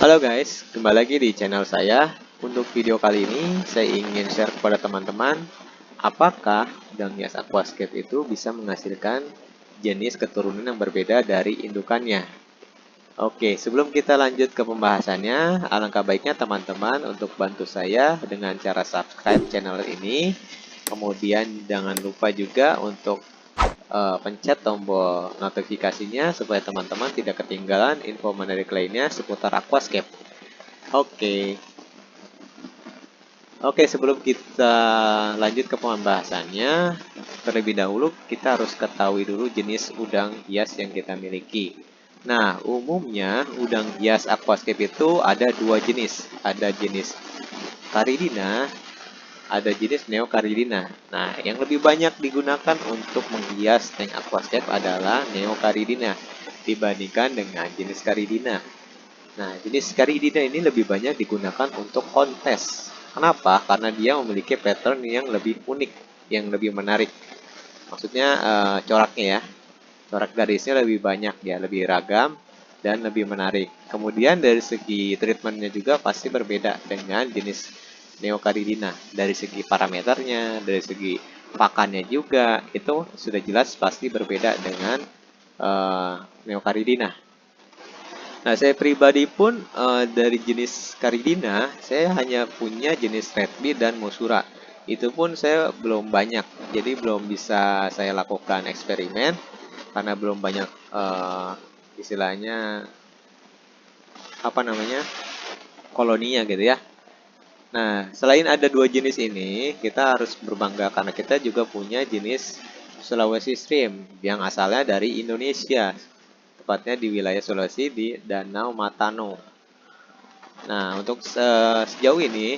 Halo guys, kembali lagi di channel saya. Untuk video kali ini, saya ingin share kepada teman-teman, apakah udang hias aquascape itu bisa menghasilkan jenis keturunan yang berbeda dari indukannya. Oke, sebelum kita lanjut ke pembahasannya, alangkah baiknya teman-teman untuk bantu saya dengan cara subscribe channel ini. Kemudian jangan lupa juga untuk pencet tombol notifikasinya supaya teman-teman tidak ketinggalan info menarik lainnya seputar aquascape. Oke, sebelum kita lanjut ke pembahasannya, terlebih dahulu kita harus ketahui dulu jenis udang hias yang kita miliki. Nah, umumnya udang hias aquascape itu ada dua jenis. Ada jenis Caridina, ada jenis Neocaridina. Nah, yang lebih banyak digunakan untuk menghias tank aquascape adalah Neocaridina dibandingkan dengan jenis Caridina. Nah, jenis Caridina ini lebih banyak digunakan untuk kontes. Kenapa? Karena dia memiliki pattern yang lebih unik, yang lebih menarik. Maksudnya coraknya ya. Corak garisnya lebih banyak ya, lebih ragam dan lebih menarik. Kemudian dari segi treatmentnya juga pasti berbeda dengan jenis Neocaridina. Dari segi parameternya, dari segi pakannya juga, itu sudah jelas pasti berbeda dengan Neocaridina. Nah, saya pribadi pun dari jenis Caridina, saya hanya punya jenis Redmi dan Musura. Itu pun saya belum banyak, jadi belum bisa saya lakukan eksperimen karena belum banyak istilahnya apa namanya koloninya gitu ya. Nah, selain ada dua jenis ini, kita harus berbangga karena kita juga punya jenis Sulawesi Stream yang asalnya dari Indonesia, tepatnya di wilayah Sulawesi di Danau Matano. Nah, untuk sejauh ini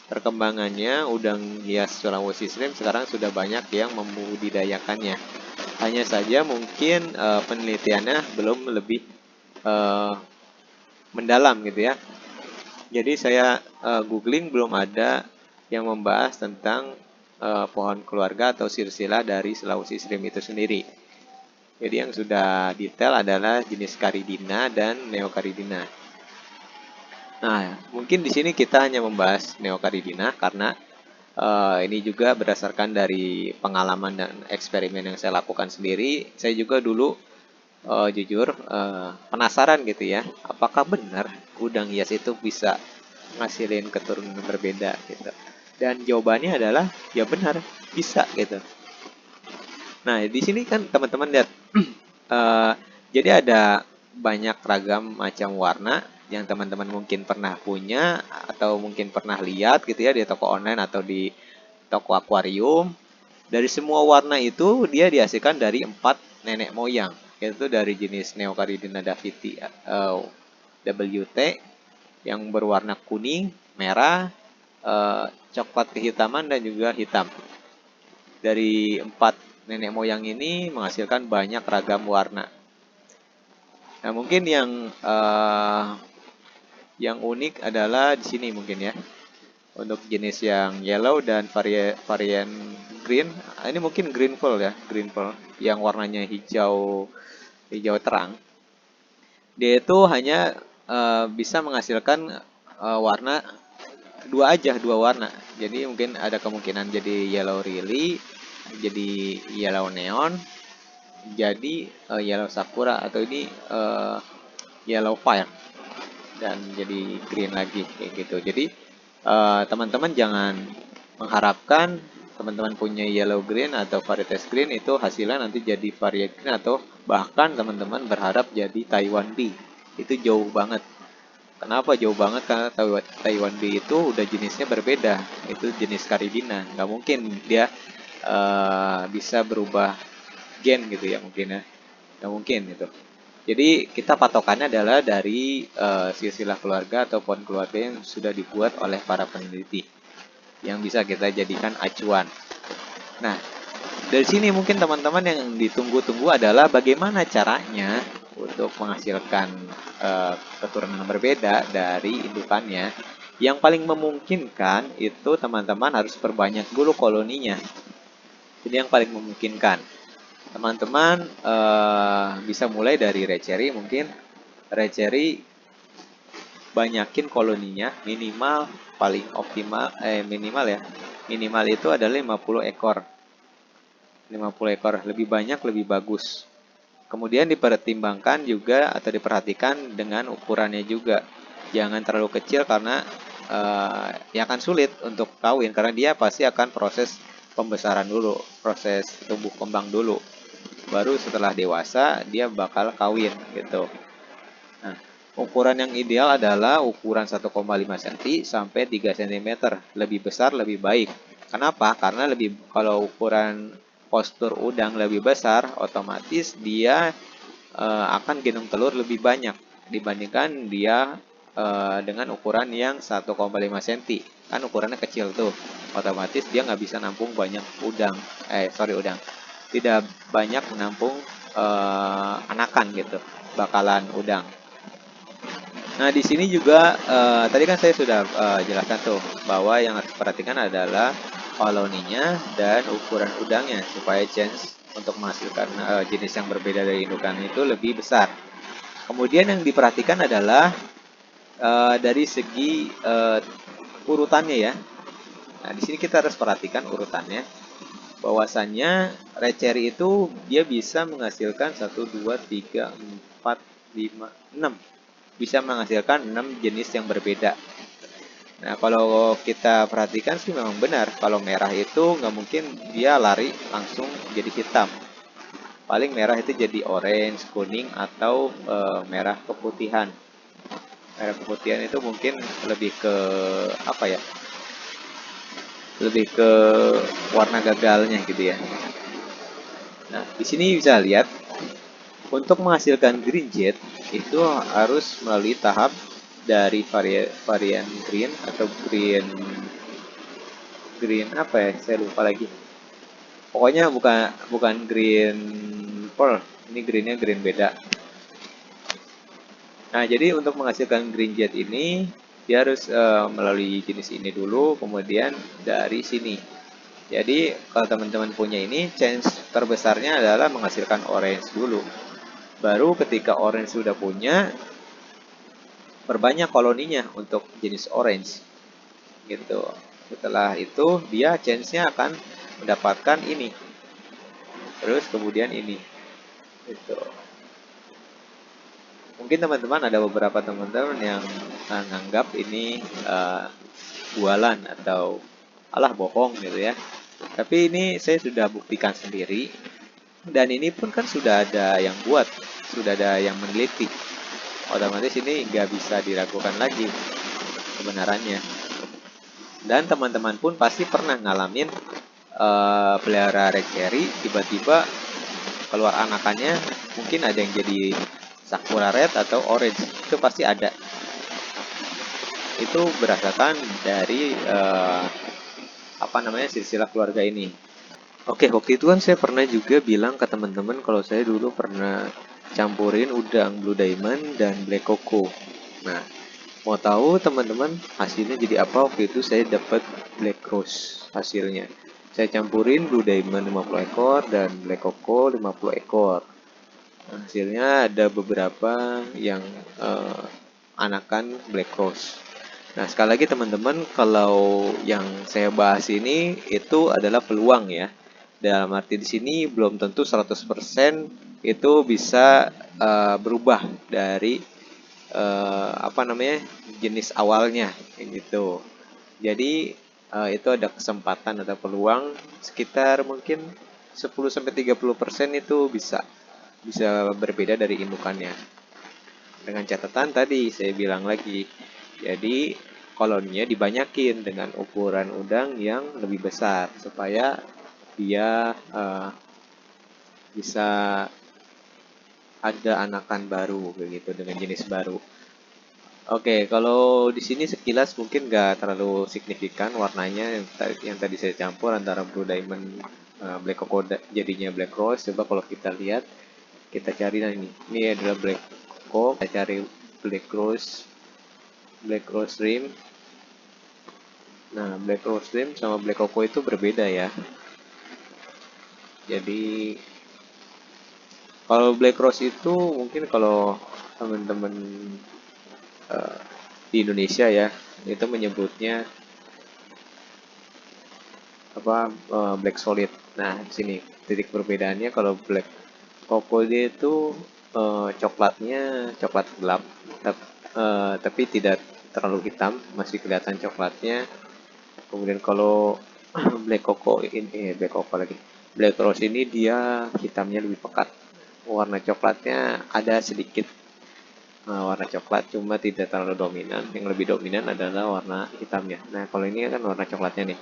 perkembangannya udang hias Sulawesi Stream sekarang sudah banyak yang membudidayakannya. Hanya saja mungkin penelitiannya belum lebih eh, mendalam gitu ya. Jadi saya googling belum ada yang membahas tentang pohon keluarga atau silsilah dari Sulawesi Stream itu sendiri. Jadi yang sudah detail adalah jenis Caridina dan Neocaridina. Nah, mungkin di sini kita hanya membahas Neocaridina karena ini juga berdasarkan dari pengalaman dan eksperimen yang saya lakukan sendiri. Saya juga dulu jujur penasaran gitu ya, apakah benar udang hias itu bisa ngasilin keturunan berbeda gitu. Dan jawabannya adalah ya benar, bisa gitu. Nah, di sini kan teman-teman lihat eh, jadi ada banyak ragam macam warna yang teman-teman mungkin pernah punya atau mungkin pernah lihat gitu ya di toko online atau di toko akuarium. Dari semua warna itu dia dihasilkan dari 4 nenek moyang, yaitu dari jenis Neocaridina daviti WT yang berwarna kuning, merah, coklat kehitaman dan juga hitam. Dari 4 nenek moyang ini menghasilkan banyak ragam warna. Nah, mungkin yang unik adalah di sini mungkin ya. Untuk jenis yang yellow dan varian green, ini mungkin green pearl ya, green pearl yang warnanya hijau hijau terang. Dia itu hanya bisa menghasilkan warna dua warna. Jadi mungkin ada kemungkinan jadi yellow lily, jadi yellow neon, jadi yellow sakura atau ini yellow fire dan jadi green lagi kayak gitu. Jadi teman-teman jangan mengharapkan teman-teman punya yellow green atau varietas green itu hasilnya nanti jadi varietas green atau bahkan teman-teman berharap jadi Taiwan B. Itu jauh banget. Kenapa jauh banget? Karena Taiwan B itu udah jenisnya berbeda. Itu jenis Caridina. Nggak mungkin dia bisa berubah gen gitu ya mungkin ya. Nggak mungkin gitu. Jadi kita patokannya adalah dari silsilah keluarga atau pohon keluarga yang sudah dibuat oleh para peneliti yang bisa kita jadikan acuan. Nah, dari sini mungkin teman-teman yang ditunggu-tunggu adalah bagaimana caranya untuk menghasilkan keturunan berbeda dari indukannya. Yang paling memungkinkan itu teman-teman harus perbanyak dulu koloninya. Jadi yang paling memungkinkan. Teman-teman bisa mulai dari red cherry mungkin. Red cherry banyakin koloninya, minimal paling optimal minimal ya. Minimal itu adalah 50 ekor. 50 ekor, lebih banyak lebih bagus. Kemudian dipertimbangkan juga atau diperhatikan dengan ukurannya juga. Jangan terlalu kecil karena ya akan sulit untuk kawin karena dia pasti akan proses pembesaran dulu, proses tumbuh kembang dulu. Baru setelah dewasa dia bakal kawin gitu. Nah, ukuran yang ideal adalah ukuran 1,5 cm sampai 3 cm. Lebih besar lebih baik. Kenapa? Karena kalau ukuran postur udang lebih besar, otomatis dia akan gendong telur lebih banyak dibandingkan dia dengan ukuran yang 1,5 cm. Kan ukurannya kecil tuh. Otomatis dia nggak bisa nampung banyak udang. Udang. Tidak banyak menampung anakan gitu, bakalan udang. Nah, di sini juga tadi kan saya sudah jelaskan tuh bahwa yang harus diperhatikan adalah koloninya dan ukuran udangnya supaya chance untuk menghasilkan jenis yang berbeda dari indukan itu lebih besar. Kemudian yang diperhatikan adalah dari segi urutannya ya. Nah, di sini kita harus perhatikan urutannya. Bahwasannya red cherry itu dia bisa menghasilkan 1, 2, 3, 4, 5, 6. Bisa menghasilkan 6 jenis yang berbeda. Nah, kalau kita perhatikan sih memang benar. Kalau merah itu nggak mungkin dia lari langsung jadi hitam. Paling merah itu jadi orange, kuning, atau merah keputihan. Merah keputihan itu mungkin lebih ke apa ya? Lebih ke warna gagalnya gitu ya. Nah, di sini bisa lihat untuk menghasilkan green jet itu harus melalui tahap dari varian green atau green green apa ya? Saya lupa lagi. Pokoknya bukan bukan green pearl. Ini greennya green beda. Nah, jadi untuk menghasilkan green jet ini dia harus melalui jenis ini dulu, kemudian dari sini. Jadi kalau teman-teman punya ini, chance terbesarnya adalah menghasilkan orange dulu. Baru ketika orange sudah punya, perbanyak koloninya untuk jenis orange. Gitu. Setelah itu dia chance-nya akan mendapatkan ini. Terus kemudian ini. Gitu. Mungkin teman-teman ada beberapa teman-teman yang menganggap ini bualan atau alah bohong gitu ya. Tapi ini saya sudah buktikan sendiri dan ini pun kan sudah ada yang buat, sudah ada yang meneliti. Otomatis ini nggak bisa diragukan lagi kebenarannya. Dan teman-teman pun pasti pernah ngalamin pelihara red cherry tiba-tiba keluar anakannya, mungkin ada yang jadi sakura red atau orange, itu pasti ada. Itu berdasarkan dari silsilah keluarga ini. Oke, waktu itu kan saya pernah juga bilang ke teman-teman kalau saya dulu pernah campurin udang Blue Diamond dan Black Coco. Nah, mau tahu teman-teman hasilnya jadi apa? Waktu itu saya dapat Black Rose hasilnya. Saya campurin Blue Diamond 50 ekor dan Black Coco 50 ekor. Nah, hasilnya ada beberapa yang anakan Black Rose. Nah, sekali lagi teman-teman, kalau yang saya bahas ini itu adalah peluang ya. Dalam arti di sini belum tentu 100% itu bisa berubah dari jenis awalnya gitu. Jadi itu ada kesempatan atau peluang sekitar mungkin 10-30% itu bisa berbeda dari indukannya. Dengan catatan tadi saya bilang lagi. Jadi koloninya dibanyakin dengan ukuran udang yang lebih besar supaya dia bisa ada anakan baru begitu dengan jenis baru. Oke, kalau di sini sekilas mungkin nggak terlalu signifikan warnanya yang tadi saya campur antara Blue Diamond, Black Coco jadinya Black Rose. Coba kalau kita lihat, kita cari ini. Ini adalah Black Coco, kita cari Black Rose Rim. Nah, Black Rose Rim sama Black Coco itu berbeda ya. Jadi kalau Black Rose itu mungkin kalau teman-teman di Indonesia ya, itu menyebutnya black solid. Nah, di sini titik perbedaannya, kalau black cocoa dia itu coklatnya coklat gelap, tapi tidak terlalu hitam, masih kelihatan coklatnya. Kemudian kalau black cocoa lagi, black rose ini dia hitamnya lebih pekat, warna coklatnya ada sedikit warna coklat, cuma tidak terlalu dominan. Yang lebih dominan adalah warna hitamnya. Nah, kalau ini kan warna coklatnya nih.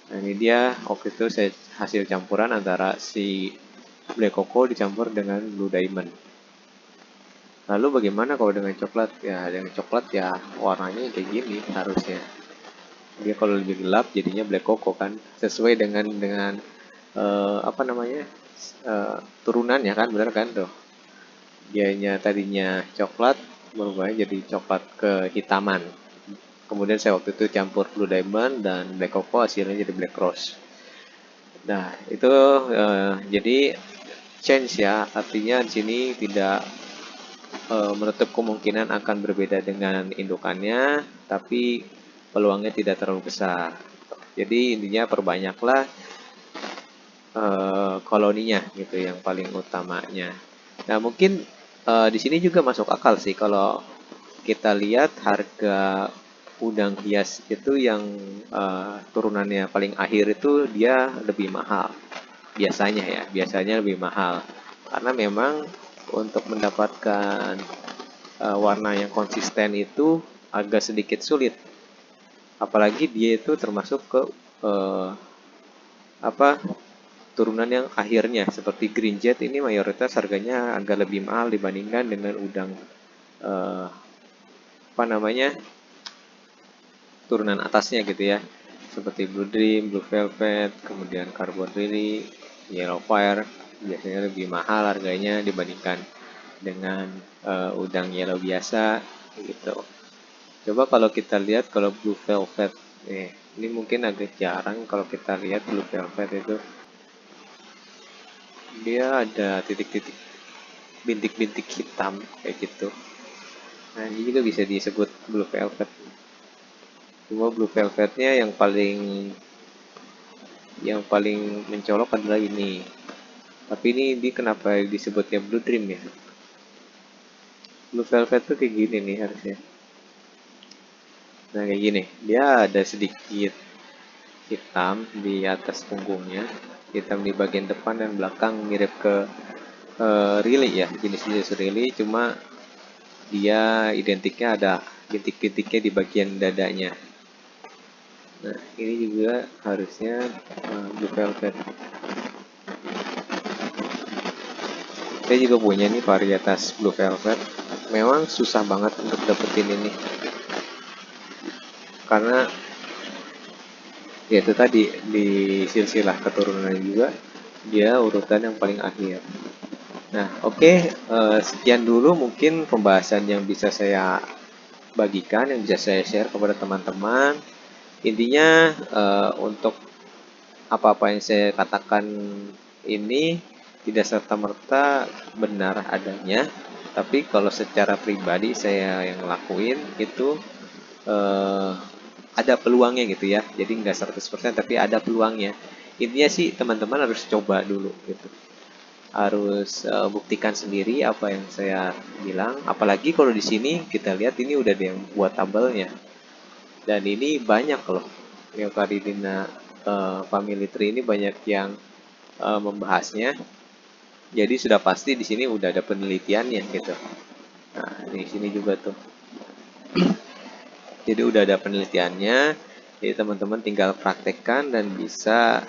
Nah, ini dia waktu itu saya hasil campuran antara si black cocoa dicampur dengan blue diamond. Lalu bagaimana kalau dengan coklat? Ya, dengan coklat ya warnanya kayak gini harusnya. Dia kalau lebih gelap jadinya black cocoa kan, sesuai dengan turunannya kan, benar kan tuh. Dianya tadinya coklat berubah jadi coklat kehitaman. Kemudian saya waktu itu campur blue diamond dan black cocoa, hasilnya jadi black rose. Nah, itu jadi change ya, artinya di sini tidak menutup kemungkinan akan berbeda dengan indukannya, tapi peluangnya tidak terlalu besar. Jadi intinya perbanyaklah koloninya gitu yang paling utamanya. Nah, mungkin di sini juga masuk akal sih kalau kita lihat harga udang hias itu yang turunannya paling akhir itu dia lebih mahal. Biasanya lebih mahal. Karena memang untuk mendapatkan warna yang konsisten itu agak sedikit sulit. Apalagi dia itu termasuk ke uh, apa turunan yang akhirnya, seperti Green Jet ini mayoritas harganya agak lebih mahal dibandingkan dengan udang eh, turunan atasnya gitu ya, seperti Blue Dream, Blue Velvet, kemudian Carbon Lily, Yellow Fire. Biasanya lebih mahal harganya dibandingkan dengan udang yellow biasa gitu. Coba kalau kita lihat kalau Blue Velvet, ini mungkin agak jarang kalau kita lihat Blue Velvet itu, dia ada titik-titik bintik-bintik hitam kayak gitu. Nah, ini juga bisa disebut Blue Velvet. Cuma Blue Velvetnya yang paling mencolok adalah ini. Tapi ini kenapa disebutnya Blue Dream ya? Blue Velvet tuh kayak gini nih harusnya. Nah, kayak gini. Dia ada sedikit hitam di atas punggungnya, hitam di bagian depan dan belakang, mirip ke Riley ya, jenis-jenis Riley, cuma dia identiknya ada bintik-bintiknya di bagian dadanya. Nah, ini juga harusnya Blue Velvet. Saya juga punya nih varietas Blue Velvet. Memang susah banget untuk dapetin ini, karena ya itu tadi, di silsilah keturunan juga dia urutan yang paling akhir. Nah, oke, sekian dulu mungkin pembahasan yang bisa saya bagikan, yang bisa saya share kepada teman-teman. Intinya untuk apa-apa yang saya katakan ini tidak serta-merta benar adanya, tapi kalau secara pribadi saya yang ngelakuin itu eh, ada peluangnya gitu ya. Jadi nggak 100% tapi ada peluangnya. Intinya sih teman-teman harus coba dulu gitu. Harus buktikan sendiri apa yang saya bilang. Apalagi kalau di sini kita lihat ini udah ada yang buat tabelnya. Dan ini banyak loh. Myocardiina family tree ini banyak yang membahasnya. Jadi sudah pasti di sini udah ada penelitiannya gitu. Nah, di sini juga tuh. Jadi udah ada penelitiannya. Jadi teman-teman tinggal praktekkan dan bisa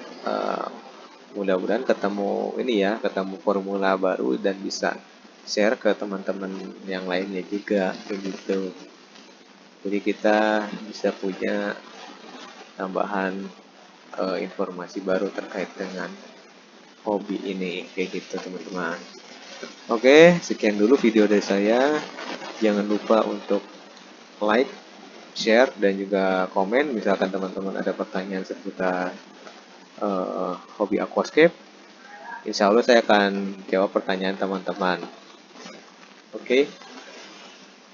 mudah-mudahan ketemu ini ya, ketemu formula baru dan bisa share ke teman-teman yang lainnya juga begitu. Jadi kita bisa punya tambahan informasi baru terkait dengan hobi ini kayak gitu teman-teman. Oke, sekian dulu video dari saya. Jangan lupa untuk like, share, dan juga komen. Misalkan teman-teman ada pertanyaan seputar hobi aquascape, insya Allah saya akan jawab pertanyaan teman-teman. Oke.